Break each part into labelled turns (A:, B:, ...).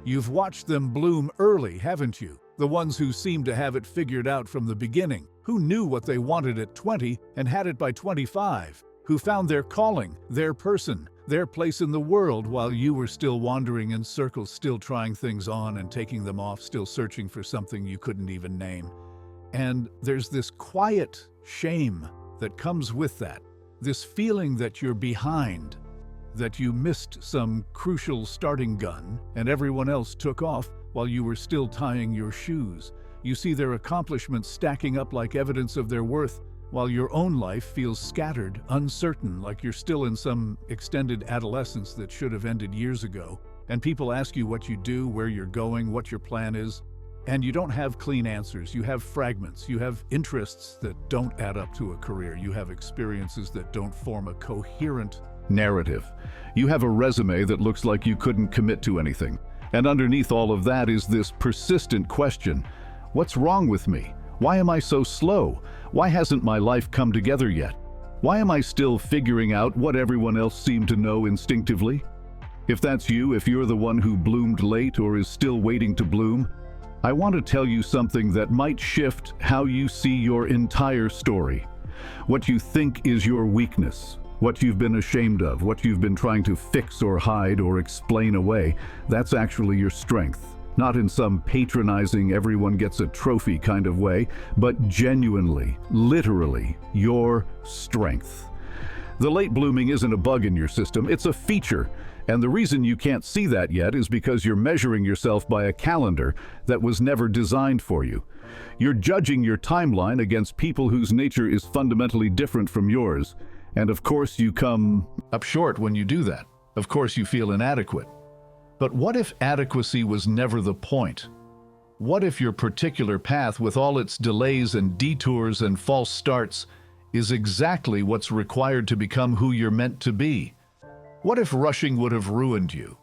A: You've watched them bloom early, haven't you? The ones who seem to have it figured out from the beginning, who knew what they wanted at 20 and had it by 25, who found their calling, their person, their place in the world while you were still wandering in circles, still trying things on and taking them off, still searching for something you couldn't even name. And there's this quiet shame that comes with that, this feeling that you're behind, that you missed some crucial starting gun and everyone else took off while you were still tying your shoes. You see their accomplishments stacking up like evidence of their worth, while your own life feels scattered, uncertain, like you're still in some extended adolescence that should have ended years ago. And people ask you what you do, where you're going, what your plan is. And you don't have clean answers. You have fragments. You have interests that don't add up to a career. You have experiences that don't form a coherent narrative. You have a resume that looks like you couldn't commit to anything. And underneath all of that is this persistent question: what's wrong with me? Why am I so slow? Why hasn't my life come together yet? Why am I still figuring out what everyone else seemed to know instinctively? If that's you, if you're the one who bloomed late or is still waiting to bloom, I want to tell you something that might shift how you see your entire story. What you think is your weakness, what you've been ashamed of, what you've been trying to fix or hide or explain away, that's actually your strength. Not in some patronizing, everyone gets a trophy kind of way, but genuinely, literally, your strength. The late blooming isn't a bug in your system, it's a feature. And the reason you can't see that yet is because you're measuring yourself by a calendar that was never designed for you. You're judging your timeline against people whose nature is fundamentally different from yours. And of course you come up short when you do that. Of course you feel inadequate. But what if adequacy was never the point? What if your particular path, with all its delays and detours and false starts, is exactly what's required to become who you're meant to be? What if rushing would have ruined you?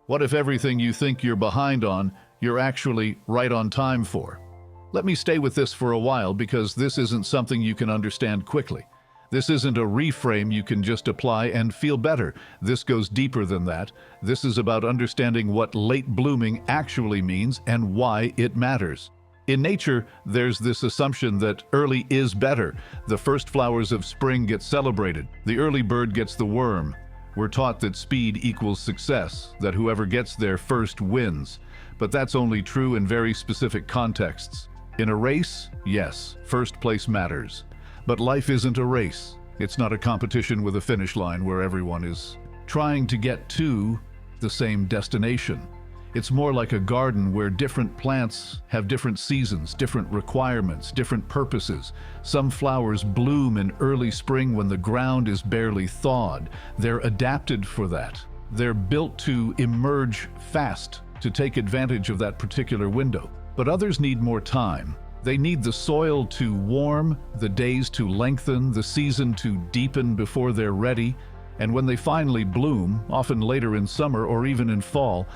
A: What if everything you think you're behind on, you're actually right on time for? Let me stay with this for a while, because this isn't something you can understand quickly. This isn't a reframe you can just apply and feel better. This goes deeper than that. This is about understanding what late blooming actually means and why it matters. In nature, there's this assumption that early is better. The first flowers of spring get celebrated. The early bird gets the worm. We're taught that speed equals success, that whoever gets there first wins. But that's only true in very specific contexts. In a race, yes, first place matters. But life isn't a race. It's not a competition with a finish line where everyone is trying to get to the same destination. It's more like a garden where different plants have different seasons, different requirements, different purposes. Some flowers bloom in early spring when the ground is barely thawed. They're adapted for that. They're built to emerge fast, to take advantage of that particular window. But others need more time. They need the soil to warm, the days to lengthen, the season to deepen before they're ready. And when they finally bloom, often later in summer or even in fall,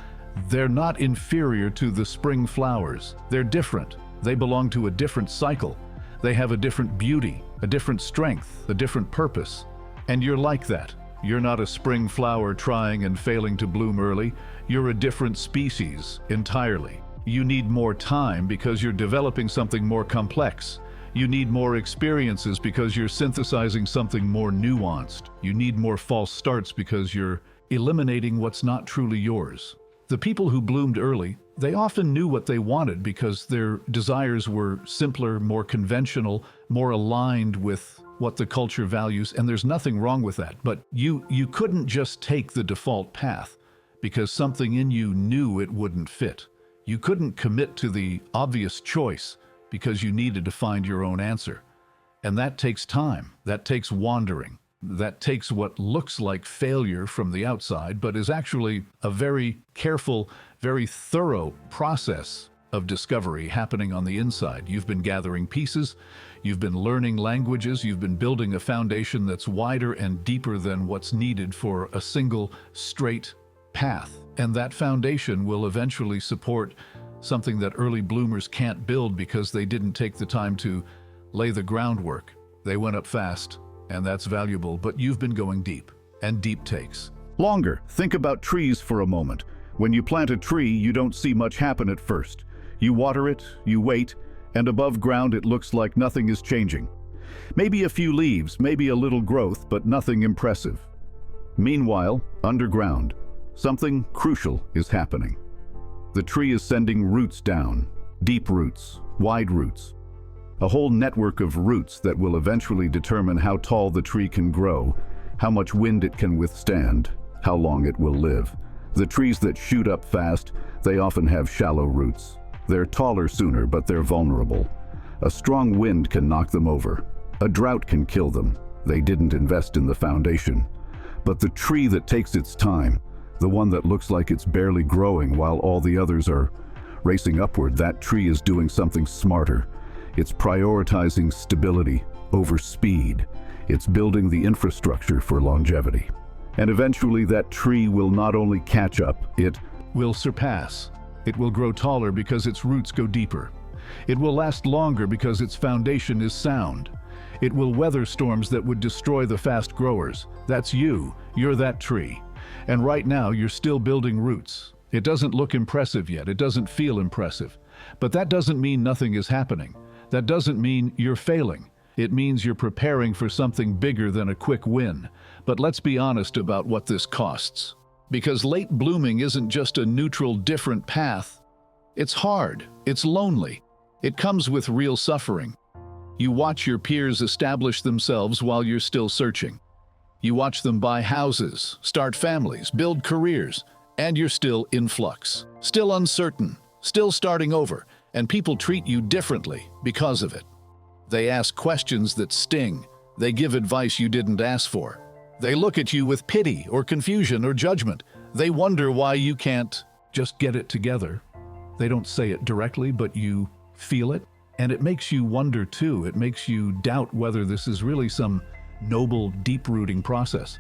A: they're not inferior to the spring flowers. They're different. They belong to a different cycle. They have a different beauty, a different strength, a different purpose. And you're like that. You're not a spring flower trying and failing to bloom early. You're a different species entirely. You need more time because you're developing something more complex. You need more experiences because you're synthesizing something more nuanced. You need more false starts because you're eliminating what's not truly yours. The people who bloomed early, they often knew what they wanted because their desires were simpler, more conventional, more aligned with what the culture values, and there's nothing wrong with that. But you couldn't just take the default path because something in you knew it wouldn't fit. You couldn't commit to the obvious choice because you needed to find your own answer. And that takes time. That takes wandering. That takes what looks like failure from the outside, but is actually a very careful, very thorough process of discovery happening on the inside. You've been gathering pieces, you've been learning languages, you've been building a foundation that's wider and deeper than what's needed for a single, straight path. And that foundation will eventually support something that early bloomers can't build because they didn't take the time to lay the groundwork. They went up fast, and that's valuable, but you've been going deep, and deep takes longer. Think about trees for a moment. When you plant a tree, you don't see much happen at first. You water it, you wait, and above ground it looks like nothing is changing. Maybe a few leaves, maybe a little growth, but nothing impressive. Meanwhile, underground, something crucial is happening. The tree is sending roots down, deep roots, wide roots. A whole network of roots that will eventually determine how tall the tree can grow, how much wind it can withstand, how long it will live. The trees that shoot up fast, they often have shallow roots. They're taller sooner, but they're vulnerable. A strong wind can knock them over. A drought can kill them. They didn't invest in the foundation. But the tree that takes its time, the one that looks like it's barely growing while all the others are racing upward, that tree is doing something smarter. It's prioritizing stability over speed. It's building the infrastructure for longevity. And eventually that tree will not only catch up, it will surpass. It will grow taller because its roots go deeper. It will last longer because its foundation is sound. It will weather storms that would destroy the fast growers. That's you. You're that tree. And right now you're still building roots. It doesn't look impressive yet. It doesn't feel impressive. But that doesn't mean nothing is happening. That doesn't mean you're failing. It means you're preparing for something bigger than a quick win. But let's be honest about what this costs. Because late blooming isn't just a neutral, different path. It's hard. It's lonely. It comes with real suffering. You watch your peers establish themselves while you're still searching. You watch them buy houses, start families, build careers, and you're still in flux, still uncertain, still starting over, and people treat you differently because of it. They ask questions that sting. They give advice you didn't ask for. They look at you with pity or confusion or judgment. They wonder why you can't just get it together. They don't say it directly, but you feel it. And it makes you wonder too. It makes you doubt whether this is really some noble, deep-rooting process,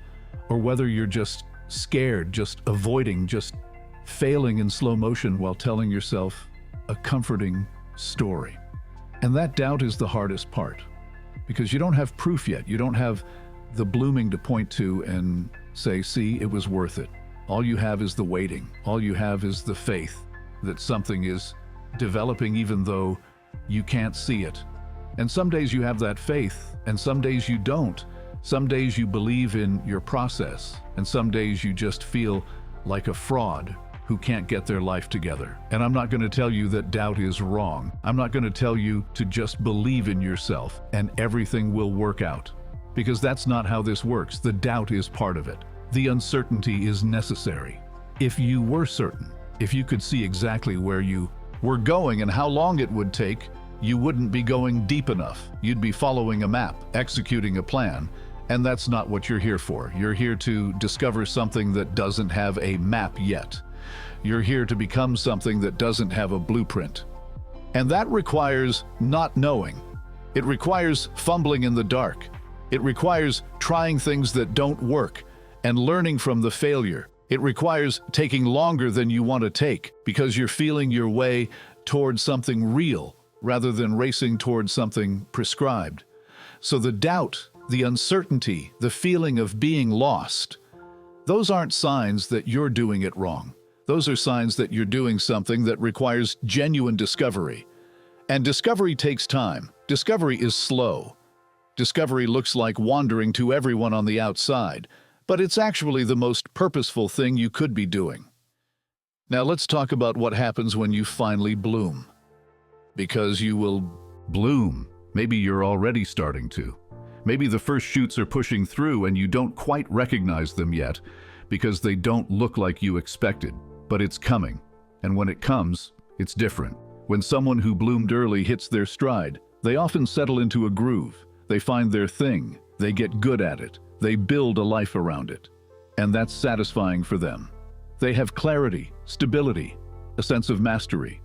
A: or whether you're just scared, just avoiding, just failing in slow motion while telling yourself a comforting story. And that doubt is the hardest part, because you don't have proof yet. You don't have the blooming to point to and say, see, it was worth it. All you have is the waiting. All you have is the faith that something is developing even though you can't see it. And some days you have that faith, and some days you don't. Some days you believe in your process, and some days you just feel like a fraud who can't get their life together. And I'm not going to tell you that doubt is wrong. I'm not going to tell you to just believe in yourself and everything will work out, because that's not how this works. The doubt is part of it. The uncertainty is necessary. If you were certain, if you could see exactly where you were going and how long it would take, you wouldn't be going deep enough. You'd be following a map, executing a plan, and that's not what you're here for. You're here to discover something that doesn't have a map yet. You're here to become something that doesn't have a blueprint. And that requires not knowing. It requires fumbling in the dark. It requires trying things that don't work and learning from the failure. It requires taking longer than you want to take because you're feeling your way towards something real rather than racing towards something prescribed. So the doubt, the uncertainty, the feeling of being lost, those aren't signs that you're doing it wrong. Those are signs that you're doing something that requires genuine discovery. And discovery takes time. Discovery is slow. Discovery looks like wandering to everyone on the outside, but it's actually the most purposeful thing you could be doing. Now let's talk about what happens when you finally bloom. Because you will bloom. Maybe you're already starting to. Maybe the first shoots are pushing through and you don't quite recognize them yet because they don't look like you expected. But it's coming. And when it comes, it's different. When someone who bloomed early hits their stride, they often settle into a groove. They find their thing. They get good at it. They build a life around it. And that's satisfying for them. They have clarity, stability, a sense of mastery.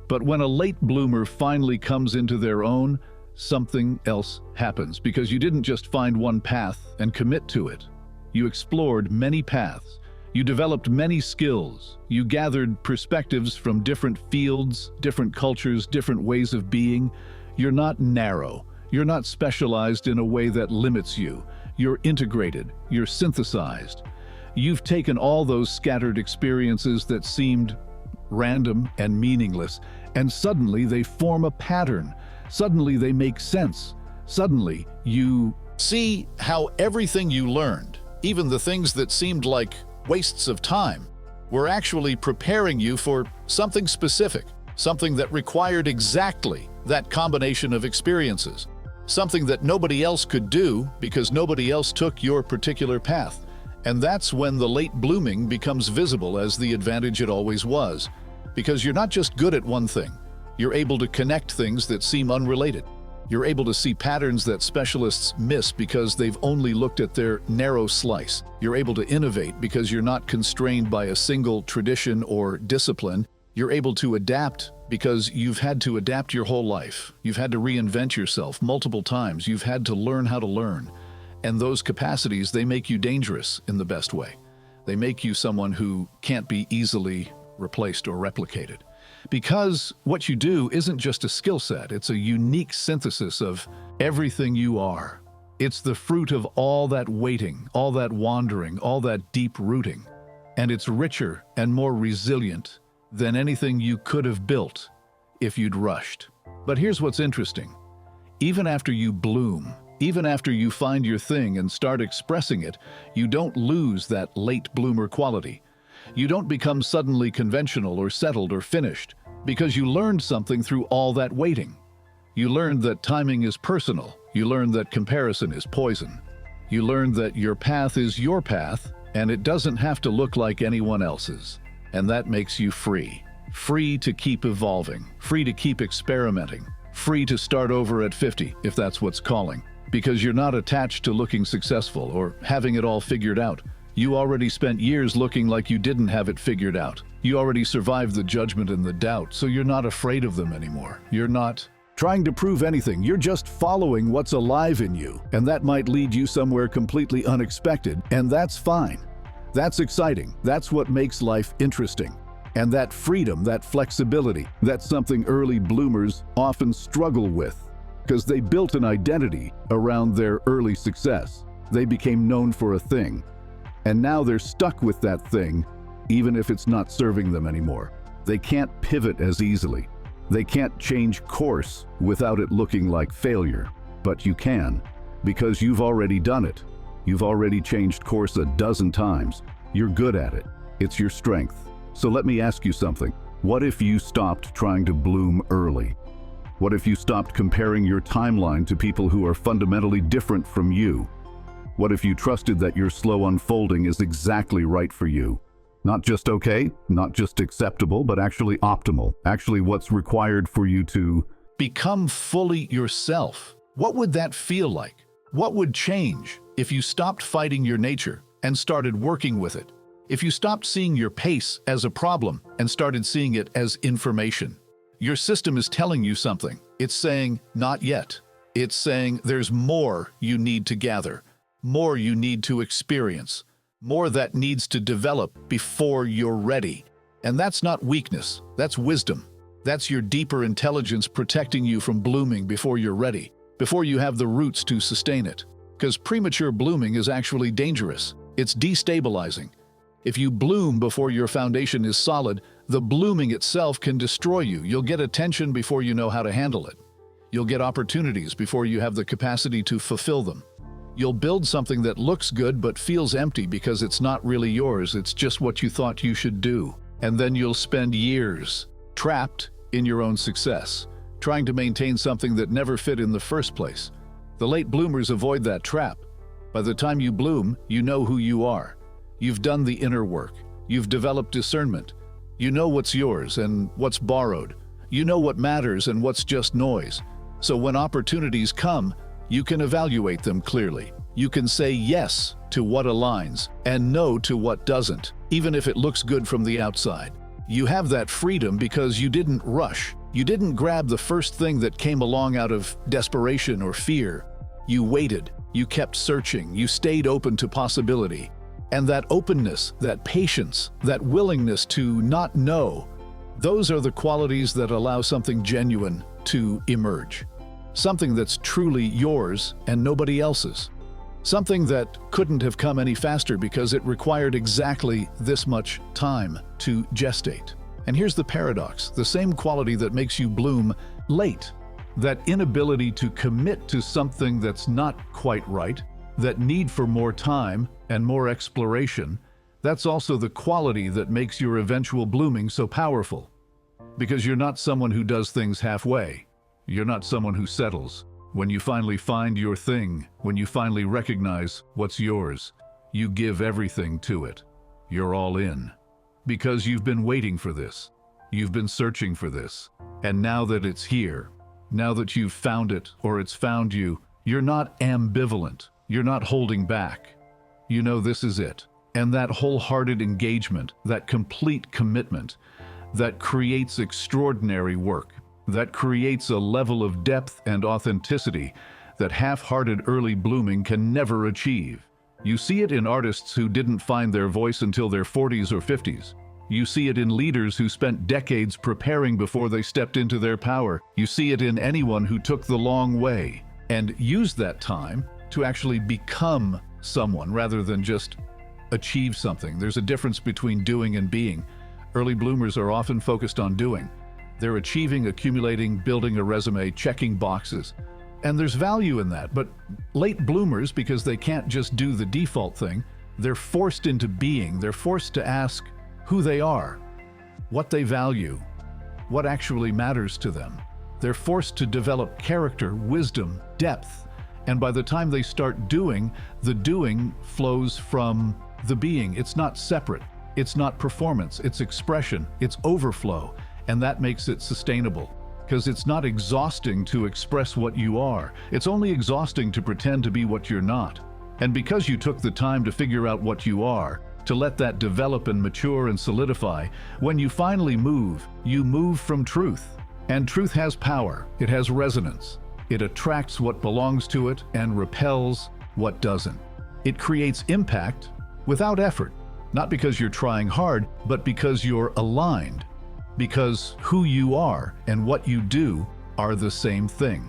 A: But when a late bloomer finally comes into their own, something else happens because you didn't just find one path and commit to it. You explored many paths. You developed many skills. You gathered perspectives from different fields, different cultures, different ways of being. You're not narrow. You're not specialized in a way that limits you. You're integrated. You're synthesized. You've taken all those scattered experiences that seemed random and meaningless, and suddenly they form a pattern. Suddenly they make sense. Suddenly you see how everything you learned, even the things that seemed like wastes of time, were actually preparing you for something specific, something that required exactly that combination of experiences, something that nobody else could do because nobody else took your particular path. And that's when the late blooming becomes visible as the advantage it always was, because you're not just good at one thing. You're able to connect things that seem unrelated. You're able to see patterns that specialists miss because they've only looked at their narrow slice. You're able to innovate because you're not constrained by a single tradition or discipline. You're able to adapt because you've had to adapt your whole life. You've had to reinvent yourself multiple times. You've had to learn how to learn. And those capacities, they make you dangerous in the best way. They make you someone who can't be easily replaced or replicated. Because what you do isn't just a skill set, it's a unique synthesis of everything you are. It's the fruit of all that waiting, all that wandering, all that deep rooting. And it's richer and more resilient than anything you could have built if you'd rushed. But here's what's interesting. Even after you bloom, even after you find your thing and start expressing it, you don't lose that late bloomer quality. You don't become suddenly conventional or settled or finished, because you learned something through all that waiting. You learned that timing is personal. You learned that comparison is poison. You learned that your path is your path, and it doesn't have to look like anyone else's. And that makes you free. Free to keep evolving, free to keep experimenting, free to start over at 50, if that's what's calling. Because you're not attached to looking successful or having it all figured out. You already spent years looking like you didn't have it figured out. You already survived the judgment and the doubt, so you're not afraid of them anymore. You're not trying to prove anything. You're just following what's alive in you. And that might lead you somewhere completely unexpected, and that's fine. That's exciting. That's what makes life interesting. And that freedom, that flexibility, that's something early bloomers often struggle with, because they built an identity around their early success. They became known for a thing. And now they're stuck with that thing, even if it's not serving them anymore. They can't pivot as easily. They can't change course without it looking like failure. But you can, because you've already done it. You've already changed course a dozen times. You're good at it. It's your strength. So let me ask you something. What if you stopped trying to bloom early? What if you stopped comparing your timeline to people who are fundamentally different from you? What if you trusted that your slow unfolding is exactly right for you? Not just okay, not just acceptable, but actually optimal. Actually what's required for you to become fully yourself. What would that feel like? What would change if you stopped fighting your nature and started working with it? If you stopped seeing your pace as a problem and started seeing it as information? Your system is telling you something. It's saying, not yet. It's saying there's more you need to gather, more you need to experience, more that needs to develop before you're ready. And that's not weakness, that's wisdom. That's your deeper intelligence protecting you from blooming before you're ready, before you have the roots to sustain it. Because premature blooming is actually dangerous. It's destabilizing. If you bloom before your foundation is solid, the blooming itself can destroy you. You'll get attention before you know how to handle it. You'll get opportunities before you have the capacity to fulfill them. You'll build something that looks good but feels empty because it's not really yours, it's just what you thought you should do. And then you'll spend years trapped in your own success, trying to maintain something that never fit in the first place. The late bloomers avoid that trap. By the time you bloom, you know who you are. You've done the inner work. You've developed discernment. You know what's yours and what's borrowed. You know what matters and what's just noise. So when opportunities come, you can evaluate them clearly. You can say yes to what aligns and no to what doesn't, even if it looks good from the outside. You have that freedom because you didn't rush. You didn't grab the first thing that came along out of desperation or fear. You waited. You kept searching. You stayed open to possibility. And that openness, that patience, that willingness to not know, those are the qualities that allow something genuine to emerge. Something that's truly yours and nobody else's. Something that couldn't have come any faster because it required exactly this much time to gestate. And here's the paradox: the same quality that makes you bloom late, that inability to commit to something that's not quite right, that need for more time and more exploration, that's also the quality that makes your eventual blooming so powerful. Because you're not someone who does things halfway. You're not someone who settles. When you finally find your thing, when you finally recognize what's yours, you give everything to it. You're all in. Because you've been waiting for this. You've been searching for this. And now that it's here, now that you've found it or it's found you, you're not ambivalent. You're not holding back. You know this is it. And that wholehearted engagement, that complete commitment, that creates extraordinary work, that creates a level of depth and authenticity that half-hearted early blooming can never achieve. You see it in artists who didn't find their voice until their 40s or 50s. You see it in leaders who spent decades preparing before they stepped into their power. You see it in anyone who took the long way and used that time to actually become someone rather than just achieve something. There's a difference between doing and being. Early bloomers are often focused on doing. They're achieving, accumulating, building a resume, checking boxes. And there's value in that. But late bloomers, because they can't just do the default thing, they're forced into being. They're forced to ask who they are, what they value, what actually matters to them. They're forced to develop character, wisdom, depth. And by the time they start doing, the doing flows from the being. It's not separate. It's not performance. It's expression. It's overflow. And that makes it sustainable. Because it's not exhausting to express what you are. It's only exhausting to pretend to be what you're not. And because you took the time to figure out what you are, to let that develop and mature and solidify, when you finally move, you move from truth. And truth has power. It has resonance. It attracts what belongs to it and repels what doesn't. It creates impact without effort, not because you're trying hard, but because you're aligned. Because who you are and what you do are the same thing.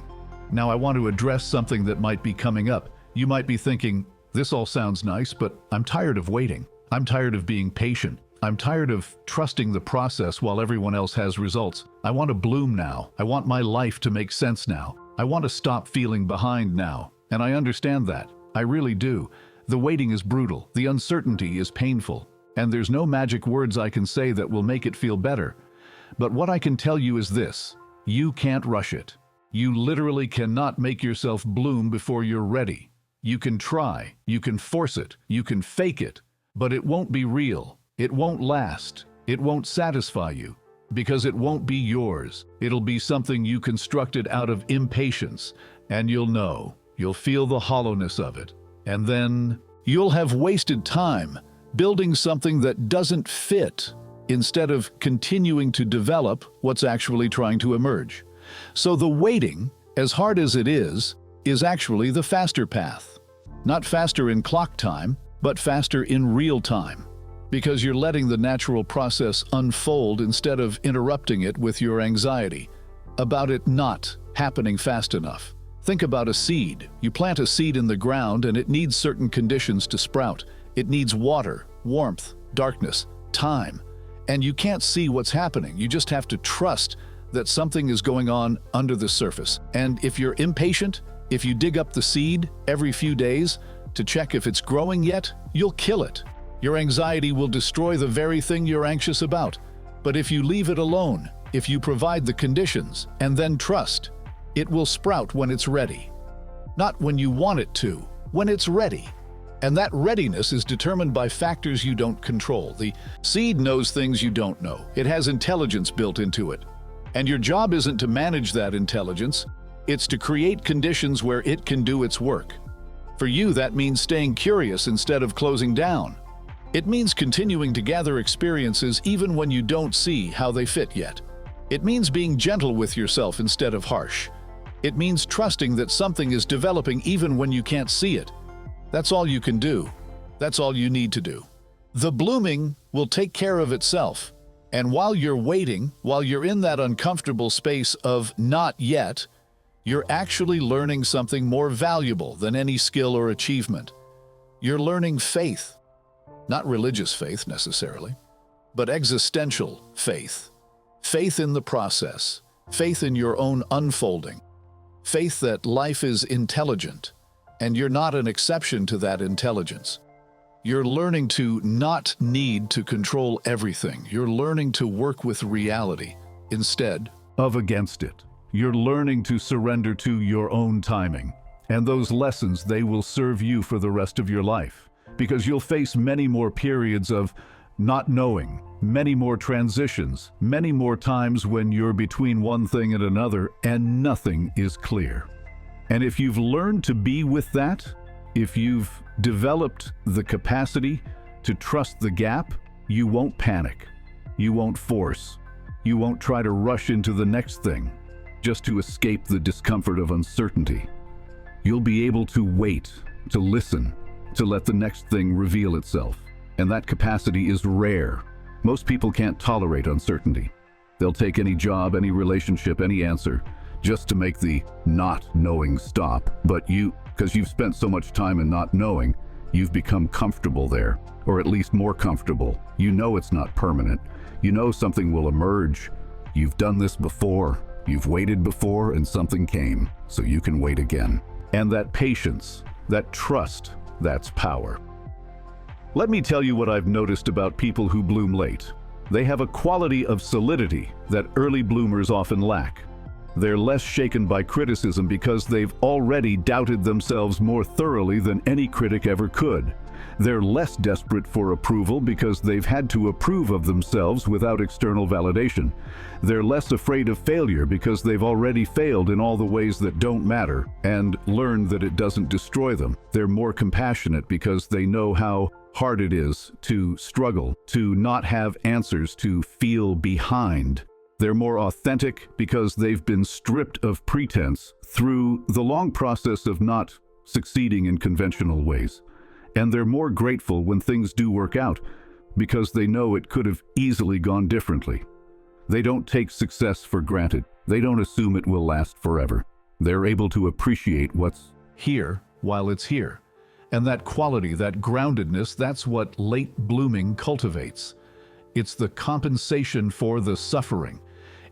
A: Now I want to address something that might be coming up. You might be thinking, this all sounds nice, but I'm tired of waiting. I'm tired of being patient. I'm tired of trusting the process while everyone else has results. I want to bloom now. I want my life to make sense now. I want to stop feeling behind now. And I understand that. I really do. The waiting is brutal. The uncertainty is painful. And there's no magic words I can say that will make it feel better. But what I can tell you is this: you can't rush it. You literally cannot make yourself bloom before you're ready. You can try, you can force it, you can fake it, but it won't be real. It won't last. It won't satisfy you, because it won't be yours. It'll be something you constructed out of impatience, and you'll know. You'll feel the hollowness of it. And then you'll have wasted time building something that doesn't fit, instead of continuing to develop what's actually trying to emerge. So the waiting, as hard as it is actually the faster path. Not faster in clock time, but faster in real time. Because you're letting the natural process unfold instead of interrupting it with your anxiety about it not happening fast enough. Think about a seed. You plant a seed in the ground and it needs certain conditions to sprout. It needs water, warmth, darkness, time. And you can't see what's happening. You just have to trust that something is going on under the surface. And if you're impatient, if you dig up the seed every few days to check if it's growing yet, you'll kill it. Your anxiety will destroy the very thing you're anxious about. But if you leave it alone, if you provide the conditions and then trust, it will sprout when it's ready. Not when you want it to, when it's ready. And that readiness is determined by factors you don't control. The seed knows things you don't know. It has intelligence built into it. And your job isn't to manage that intelligence. It's to create conditions where it can do its work. For you, that means staying curious instead of closing down. It means continuing to gather experiences even when you don't see how they fit yet. It means being gentle with yourself instead of harsh. It means trusting that something is developing even when you can't see it. That's all you can do. That's all you need to do. The blooming will take care of itself. And while you're waiting, while you're in that uncomfortable space of not yet, You're actually learning something more valuable than any skill or achievement. You're learning faith. Not religious faith necessarily, but existential faith. Faith in the process. Faith in your own unfolding. Faith that life is intelligent, and you're not an exception to that intelligence. You're learning to not need to control everything. You're learning to work with reality instead of against it. You're learning to surrender to your own timing. And those lessons, they will serve you for the rest of your life, because you'll face many more periods of not knowing, many more transitions, many more times when you're between one thing and another and nothing is clear. And if you've learned to be with that, if you've developed the capacity to trust the gap, you won't panic. You won't force. You won't try to rush into the next thing just to escape the discomfort of uncertainty. You'll be able to wait, to listen, to let the next thing reveal itself. And that capacity is rare. Most people can't tolerate uncertainty. They'll take any job, any relationship, any answer, just to make the not knowing stop. But you, because you've spent so much time in not knowing, you've become comfortable there, or at least more comfortable. You know it's not permanent. You know something will emerge. You've done this before. You've waited before and something came, so you can wait again. And that patience, that trust, that's power. Let me tell you what I've noticed about people who bloom late. They have a quality of solidity that early bloomers often lack. They're less shaken by criticism because they've already doubted themselves more thoroughly than any critic ever could. They're less desperate for approval because they've had to approve of themselves without external validation. They're less afraid of failure because they've already failed in all the ways that don't matter and learned that it doesn't destroy them. They're more compassionate because they know how hard it is to struggle, to not have answers, to feel behind. They're more authentic because they've been stripped of pretense through the long process of not succeeding in conventional ways. And they're more grateful when things do work out because they know it could have easily gone differently. They don't take success for granted. They don't assume it will last forever. They're able to appreciate what's here while it's here. And that quality, that groundedness, that's what late blooming cultivates. It's the compensation for the suffering.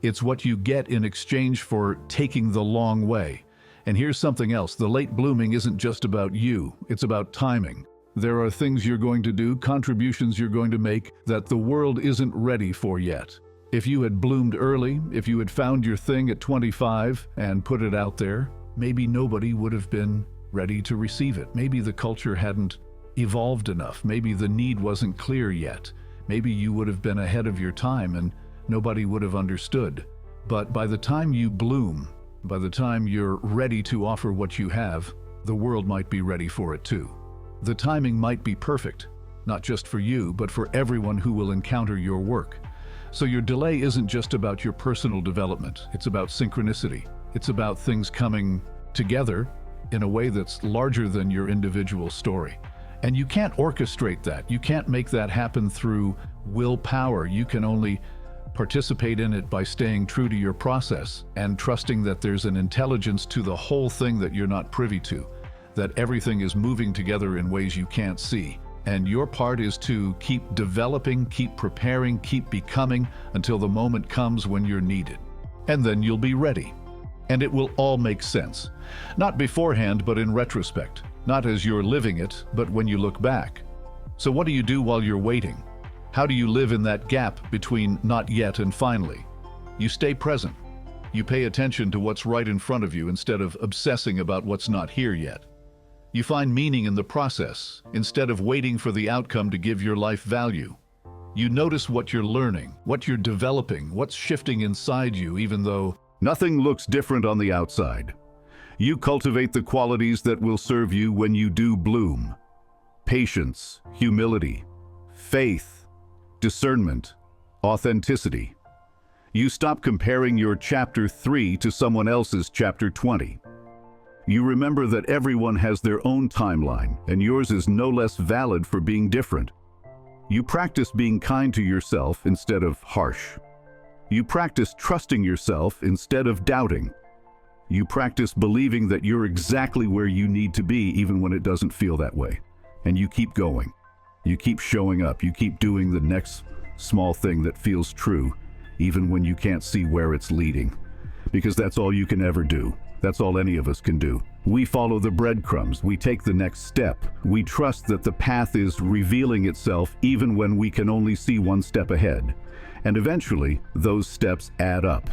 A: It's what you get in exchange for taking the long way. And here's something else. The late blooming isn't just about you. It's about timing. There are things you're going to do, contributions you're going to make that the world isn't ready for yet. If you had bloomed early, if you had found your thing at 25 and put it out there, maybe nobody would have been ready to receive it. Maybe the culture hadn't evolved enough. Maybe the need wasn't clear yet. Maybe you would have been ahead of your time and nobody would have understood. But by the time you bloom, by the time you're ready to offer what you have, the world might be ready for it too. The timing might be perfect, not just for you, but for everyone who will encounter your work. So your delay isn't just about your personal development. It's about synchronicity. It's about things coming together in a way that's larger than your individual story. And you can't orchestrate that. You can't make that happen through willpower. You can only participate in it by staying true to your process and trusting that there's an intelligence to the whole thing that you're not privy to, that everything is moving together in ways you can't see. And your part is to keep developing, keep preparing, keep becoming until the moment comes when you're needed. And then you'll be ready. And it will all make sense. Not beforehand, but in retrospect. Not as you're living it, but when you look back. So what do you do while you're waiting? How do you live in that gap between not yet and finally? You stay present. You pay attention to what's right in front of you instead of obsessing about what's not here yet. You find meaning in the process instead of waiting for the outcome to give your life value. You notice what you're learning, what you're developing, what's shifting inside you, even though nothing looks different on the outside. You cultivate the qualities that will serve you when you do bloom. Patience, humility, faith, discernment, authenticity. You stop comparing your chapter 3 to someone else's chapter 20. You remember that everyone has their own timeline, and yours is no less valid for being different. You practice being kind to yourself instead of harsh. You practice trusting yourself instead of doubting.
B: You practice believing that you're exactly where you need to be even when it doesn't feel that way. And you keep going. You keep showing up. You keep doing the next small thing that feels true, even when you can't see where it's leading. Because that's all you can ever do. That's all any of us can do. We follow the breadcrumbs. We take the next step. We trust that the path is revealing itself even when we can only see one step ahead. And eventually, those steps add up.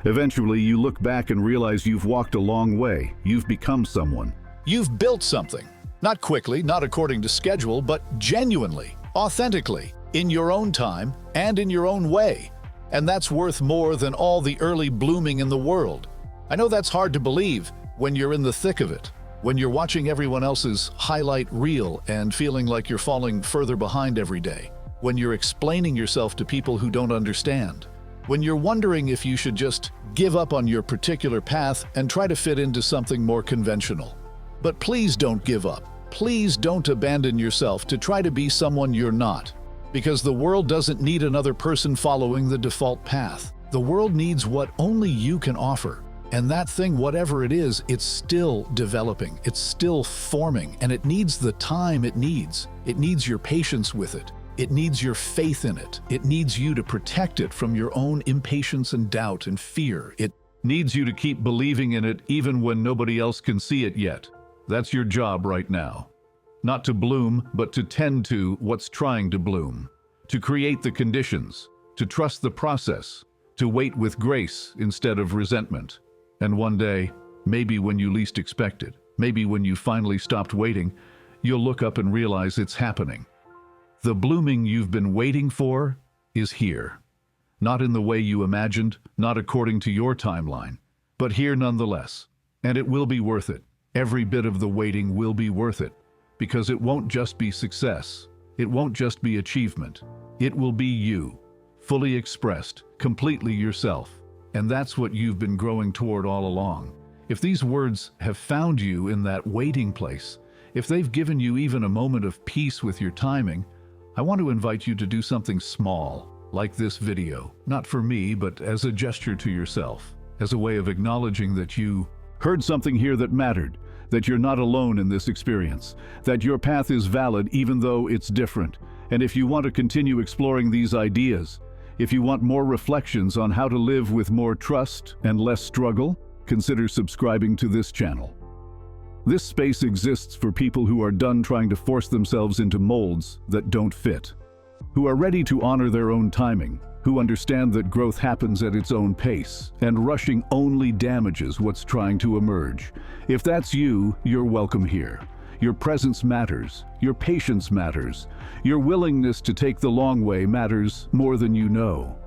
B: Eventually, you look back and realize you've walked a long way. You've become someone.
A: You've built something. Not quickly, not according to schedule, but genuinely, authentically, in your own time and in your own way. And that's worth more than all the early blooming in the world. I know that's hard to believe when you're in the thick of it, when you're watching everyone else's highlight reel and feeling like you're falling further behind every day, when you're explaining yourself to people who don't understand, when you're wondering if you should just give up on your particular path and try to fit into something more conventional. But please don't give up. Please don't abandon yourself to try to be someone you're not, because the world doesn't need another person following the default path. The world needs what only you can offer. And that thing, whatever it is, it's still developing, it's still forming, and it needs the time it needs. It needs your patience with it. It needs your faith in it. It needs you to protect it from your own impatience and doubt and fear. It needs you to keep believing in it even when nobody else can see it yet. That's your job right now. Not to bloom, but to tend to what's trying to bloom. To create the conditions, to trust the process, to wait with grace instead of resentment. And one day, maybe when you least expect it, maybe when you finally stopped waiting, you'll look up and realize it's happening. The blooming you've been waiting for is here. Not in the way you imagined, not according to your timeline, but here nonetheless. And it will be worth it. Every bit of the waiting will be worth it, because it won't just be success. It won't just be achievement. It will be you, fully expressed, completely yourself. And that's what you've been growing toward all along. If these words have found you in that waiting place, if they've given you even a moment of peace with your timing, I want to invite you to do something small, like this video, not for me, but as a gesture to yourself, as a way of acknowledging that you heard something here that mattered, that you're not alone in this experience, that your path is valid even though it's different. And if you want to continue exploring these ideas, if you want more reflections on how to live with more trust and less struggle, consider subscribing to this channel. This space exists for people who are done trying to force themselves into molds that don't fit, who are ready to honor their own timing, who understand that growth happens at its own pace, and rushing only damages what's trying to emerge. If that's you, you're welcome here. Your presence matters. Your patience matters. Your willingness to take the long way matters more than you know.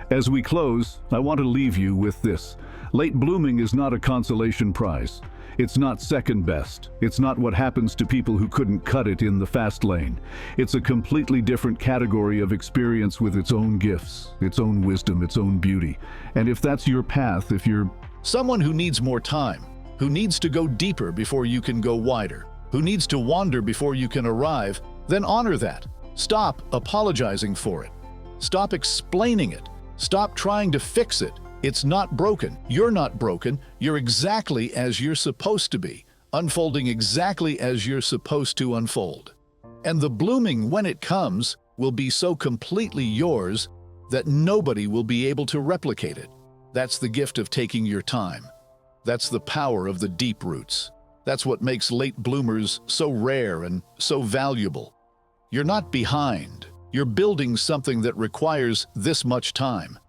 A: As we close, I want to leave you with this. Late blooming is not a consolation prize. It's not second best. It's not what happens to people who couldn't cut it in the fast lane. It's a completely different category of experience with its own gifts, its own wisdom, its own beauty. And if that's your path, if you're someone who needs more time, who needs to go deeper before you can go wider, who needs to wander before you can arrive, then honor that. Stop apologizing for it. Stop explaining it. Stop trying to fix it. It's not broken. You're not broken. You're exactly as you're supposed to be, unfolding exactly as you're supposed to unfold. And the blooming, when it comes, will be so completely yours that nobody will be able to replicate it. That's the gift of taking your time. That's the power of the deep roots. That's what makes late bloomers so rare and so valuable. You're not behind. You're building something that requires this much time.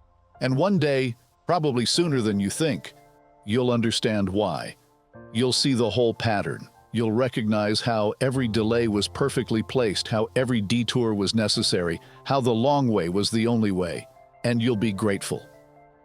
A: And one day, probably sooner than you think, you'll understand why. You'll see the whole pattern. You'll recognize how every delay was perfectly placed, how every detour was necessary, how the long way was the only way. And you'll be grateful.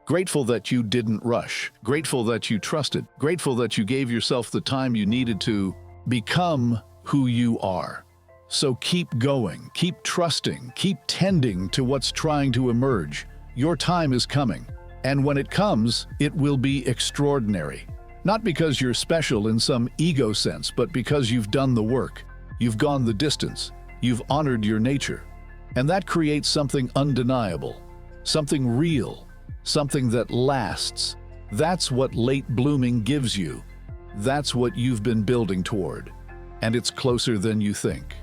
A: Grateful that you didn't rush. Grateful that you trusted. Grateful that you gave yourself the time you needed to become who you are. So keep going, keep trusting, keep tending to what's trying to emerge. Your time is coming. And when it comes, it will be extraordinary. Not because you're special in some ego sense, but because you've done the work. You've gone the distance. You've honored your nature. And that creates something undeniable, something real, something that lasts, That's what late blooming gives you. That's what you've been building toward. And it's closer than you think.